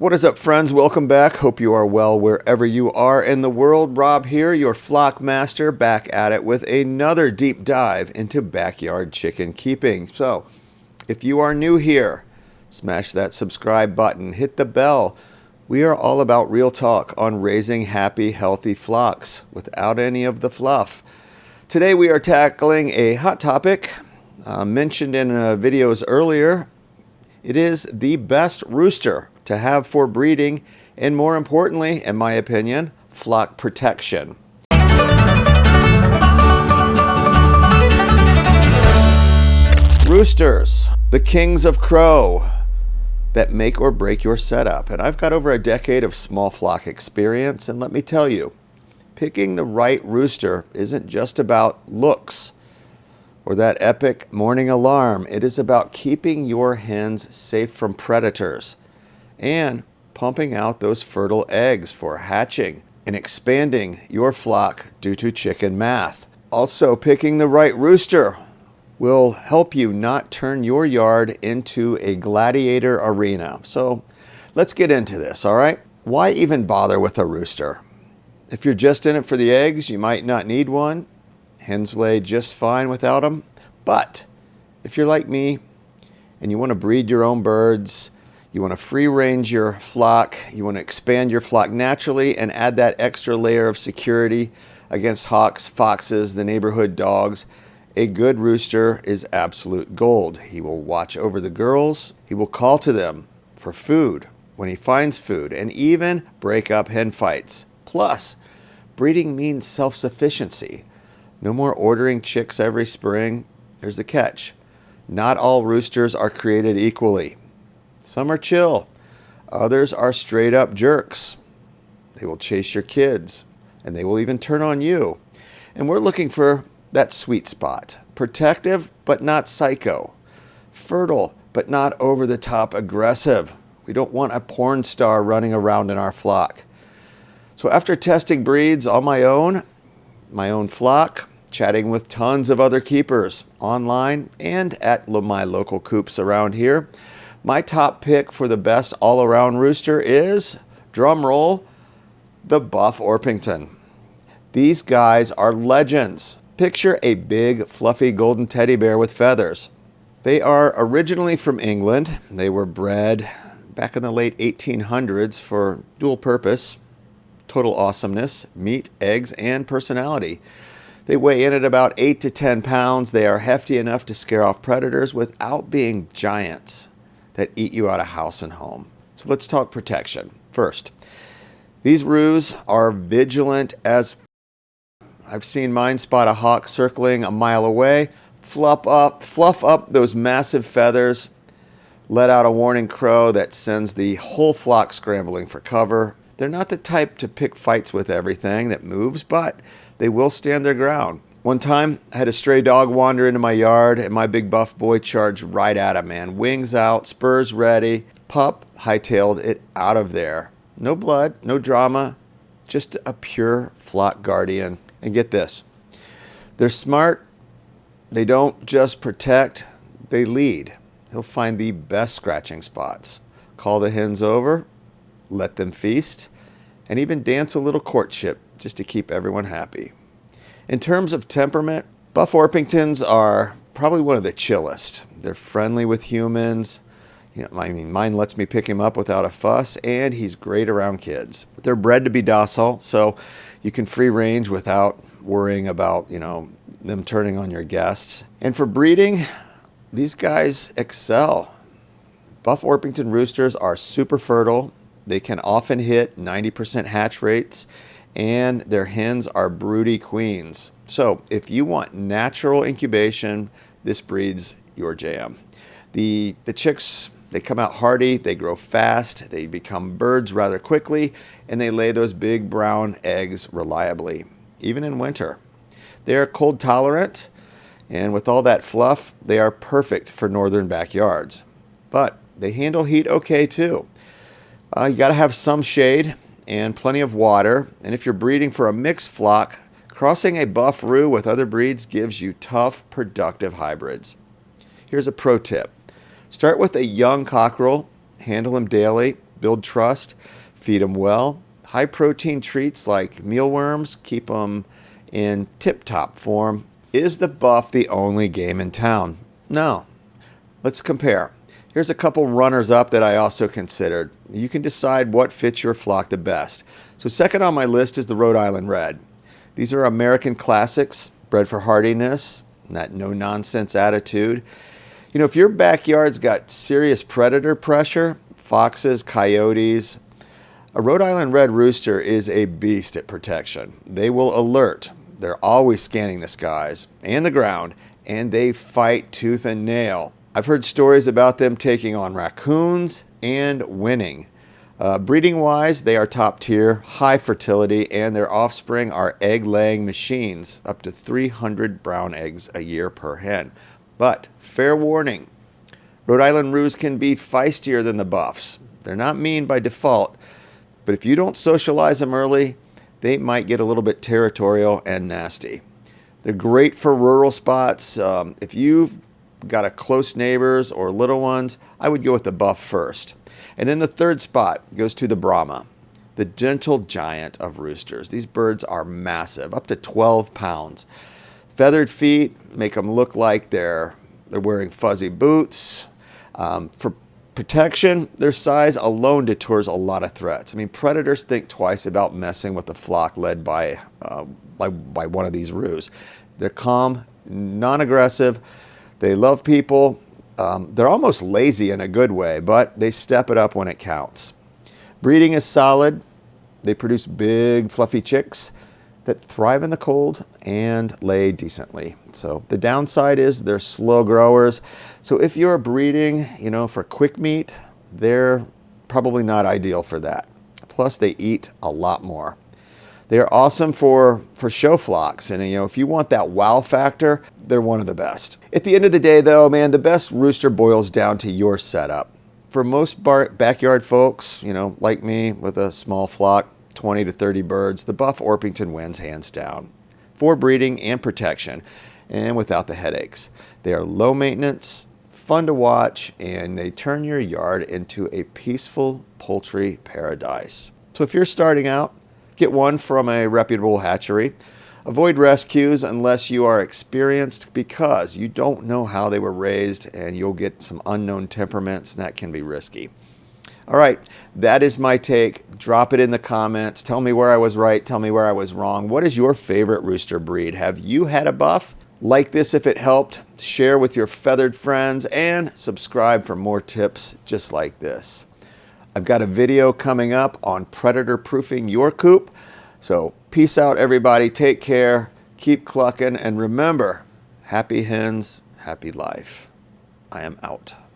What is up, friends? Welcome back. Hope you are well wherever you are in the world. Rob here, your flock master, back at it with another deep dive into backyard chicken keeping. So, if you are new here, smash that subscribe button, hit the bell. We are all about real talk on raising happy, healthy flocks without any of the fluff. Today we are tackling a hot topic mentioned in videos earlier. It is the best rooster to have for breeding and, more importantly, in my opinion, flock protection. Roosters, the kings of crow that make or break your setup. And I've got over a decade of small flock experience, and let me tell you, picking the right rooster isn't just about looks or that epic morning alarm. It is about keeping your hens safe from predators and pumping out those fertile eggs for hatching and expanding your flock due to chicken math. Also, picking the right rooster will help you not turn your yard into a gladiator arena. So let's get into this, all right? Why even bother with a rooster? If you're just in it for the eggs, you might not need one. Hens lay just fine without them. But if you're like me and you want to breed your own birds, you want to free range your flock, you want to expand your flock naturally and add that extra layer of security against hawks, foxes, the neighborhood dogs, a good rooster is absolute gold. He will watch over the girls, he will call to them for food when he finds food, and even break up hen fights. Plus, breeding means self-sufficiency. No more ordering chicks every spring. Here's the catch. Not all roosters are created equally. Some are chill. Others are straight up jerks. They will chase your kids, and they will even turn on you. And we're looking for that sweet spot. Protective, but not psycho. Fertile, but not over-the-top aggressive. We don't want a porn star running around in our flock. So after testing breeds on my own flock, chatting with tons of other keepers online and at my local coops around here, my top pick for the best all-around rooster is, drum roll, the Buff Orpington. These guys are legends. Picture a big, fluffy golden teddy bear with feathers. They are originally from England. They were bred back in the late 1800s for dual purpose, total awesomeness, meat, eggs, and personality. They weigh in at about 8 to 10 pounds. They are hefty enough to scare off predators without being giants that eat you out of house and home. So let's talk protection. First, these roos are vigilant as I've seen mine spot a hawk circling a mile away, fluff up those massive feathers, let out a warning crow that sends the whole flock scrambling for cover. They're not the type to pick fights with everything that moves, but they will stand their ground. One time, I had a stray dog wander into my yard, and my big buff boy charged right at him, man. Wings out, spurs ready. Pup hightailed it out of there. No blood, no drama, just a pure flock guardian. And get this, they're smart. They don't just protect, they lead. He'll find the best scratching spots. Call the hens over, let them feast, and even dance a little courtship just to keep everyone happy. In terms of temperament, Buff Orpingtons are probably one of the chillest. They're friendly with humans. Mine lets me pick him up without a fuss, and he's great around kids. They're bred to be docile, so you can free range without worrying about, them turning on your guests. And for breeding, these guys excel. Buff Orpington roosters are super fertile. They can often hit 90% hatch rates, and their hens are broody queens. So if you want natural incubation, this breed's your jam. The chicks, they come out hardy, they grow fast, they become birds rather quickly, and they lay those big brown eggs reliably, even in winter. They are cold tolerant, and with all that fluff, they are perfect for northern backyards. But they handle heat okay too. You gotta have some shade and plenty of water, and if you're breeding for a mixed flock, crossing a buff roux with other breeds gives you tough, productive hybrids. Here's a pro tip. Start with a young cockerel, handle him daily, build trust, feed them well. High protein treats like mealworms keep them in tip-top form. Is the buff the only game in town? No. Let's compare. Here's a couple runners-up that I also considered. You can decide what fits your flock the best. So second on my list is the Rhode Island Red. These are American classics, bred for hardiness, and that no-nonsense attitude. You know, if your backyard's got serious predator pressure, foxes, coyotes, a Rhode Island Red Rooster is a beast at protection. They will alert. They're always scanning the skies and the ground, and they fight tooth and nail. I've heard stories about them taking on raccoons and winning. Breeding-wise, they are top tier, high fertility, and their offspring are egg-laying machines, up to 300 brown eggs a year per hen. But, fair warning, Rhode Island Roos can be feistier than the buffs. They're not mean by default, but if you don't socialize them early, they might get a little bit territorial and nasty. They're great for rural spots. If you've got a close neighbors or little ones, I would go with the buff first. And then the third spot goes to the Brahma, the gentle giant of roosters. These birds are massive, up to 12 pounds. Feathered feet make them look like they're wearing fuzzy boots. For protection, their size alone deters a lot of threats. I mean, predators think twice about messing with a flock led by one of these roos. They're calm, non-aggressive. They love people. They're almost lazy in a good way, but they step it up when it counts. Breeding is solid. They produce big, fluffy chicks that thrive in the cold and lay decently. So the downside is they're slow growers. So if you're breeding, for quick meat, they're probably not ideal for that. Plus, they eat a lot more. They're awesome for show flocks, and if you want that wow factor, they're one of the best. At the end of the day, though, man, the best rooster boils down to your setup. For most backyard folks, like me with a small flock, 20 to 30 birds, the buff Orpington wins hands down. For breeding and protection, and without the headaches. They are low maintenance, fun to watch, and they turn your yard into a peaceful poultry paradise. So if you're starting out, get one from a reputable hatchery. Avoid rescues unless you are experienced, because you don't know how they were raised and you'll get some unknown temperaments, and that can be risky. All right, that is my take. Drop it in the comments. Tell me where I was right. Tell me where I was wrong. What is your favorite rooster breed? Have you had a buff? Like this if it helped. Share with your feathered friends and subscribe for more tips just like this. I've got a video coming up on predator proofing your coop. So peace out, everybody. Take care. Keep clucking. And remember, happy hens, happy life. I am out.